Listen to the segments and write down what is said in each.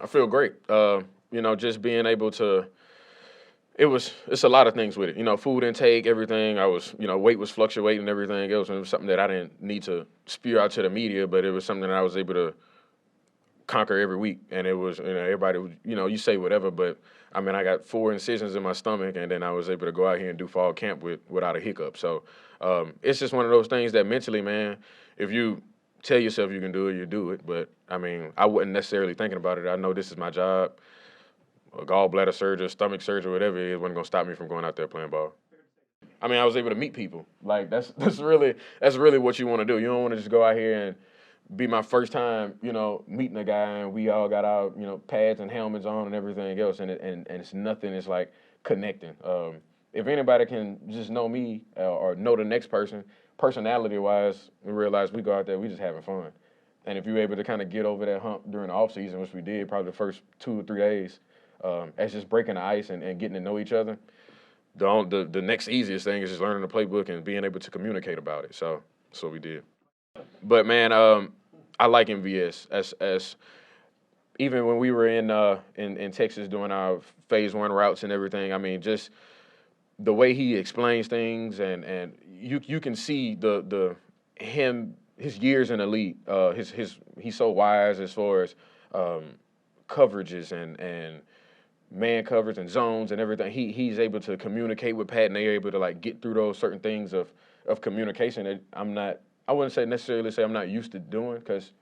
I feel great. Just being able to. It's a lot of things with it. Food intake, everything. Weight was fluctuating and everything else, and it was something that I didn't need to spew out to the media, but it was something that I was able to conquer every week. And it was, everybody, you say whatever, but I mean, I got 4 incisions in my stomach, and then I was able to go out here and do fall camp without a hiccup. So it's just one of those things that mentally, man, if you tell yourself you can do it, you do it. But I mean, I wasn't necessarily thinking about it. I know this is my job. A gallbladder surgery, stomach surgery, whatever it is, wasn't gonna stop me from going out there playing ball. I mean, I was able to meet people. Like that's really what you want to do. You don't want to just go out here and be my first time, meeting a guy, and we all got our, pads and helmets on and everything else, and it's nothing. It's like connecting. If anybody can just know me or know the next person, personality-wise, we realize we go out there, we just having fun. And if you're able to kind of get over that hump during the off season, which we did probably the first 2 or 3 days, as just breaking the ice and getting to know each other, the next easiest thing is just learning the playbook and being able to communicate about it. So that's what we did. But man, I like MVS as even when we were in Texas doing our phase 1 routes and everything. I mean, just the way he explains things, and you can see his years in the league. He's so wise as far as coverages and man coverage and zones and everything. He's able to communicate with Pat, and they're able to like get through those certain things of communication that I wouldn't necessarily say I'm not used to doing, because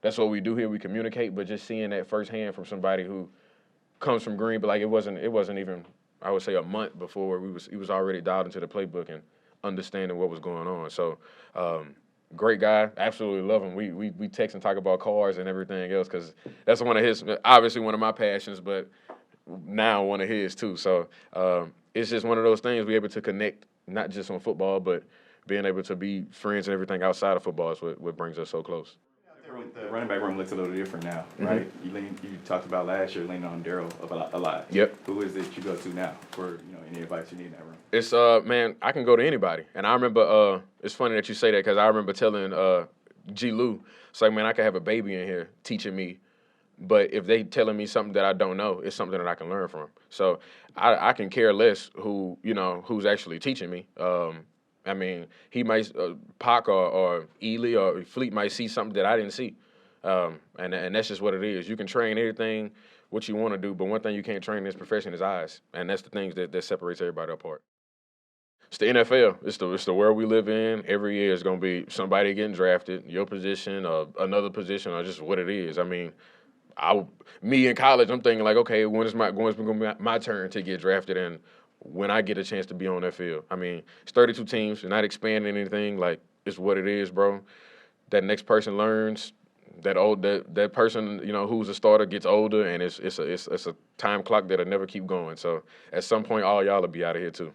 that's what we do here. We communicate, but just seeing that firsthand from somebody who comes from Green, but like it wasn't even, I would say, a month before he was already dialed into the playbook and understanding what was going on. So great guy, absolutely love him. We text and talk about cars and everything else, because that's obviously one of my passions, but now one of his too. So it's just one of those things. We're able to connect, not just on football, but being able to be friends and everything outside of football is what brings us so close. The running back room looks a little different now, right? Mm-hmm. You talked about last year leaning on Daryl a lot. Yep. Who is it you go to now for any advice you need in that room? It's man, I can go to anybody. And I remember it's funny that you say that, because I remember telling G. Lou, it's like, man, I could have a baby in here teaching me, but if they telling me something that I don't know, it's something that I can learn from. So I can care less who's actually teaching me. I mean, he might, Pac or Ely or Fleet might see something that I didn't see. And that's just what it is. You can train anything what you want to do, but one thing you can't train in this profession is eyes. And that's the things that separates everybody apart. It's the NFL. It's the world we live in. Every year is going to be somebody getting drafted, your position or another position, or just what it is. I mean, me in college, I'm thinking like, okay, when is going to be my turn to get drafted, and when I get a chance to be on that field. I mean, it's 32 teams. You're not expanding anything. Like, it's what it is, bro. That next person learns. That person, who's a starter gets older, and it's a time clock that'll never keep going. So at some point, all y'all will be out of here too.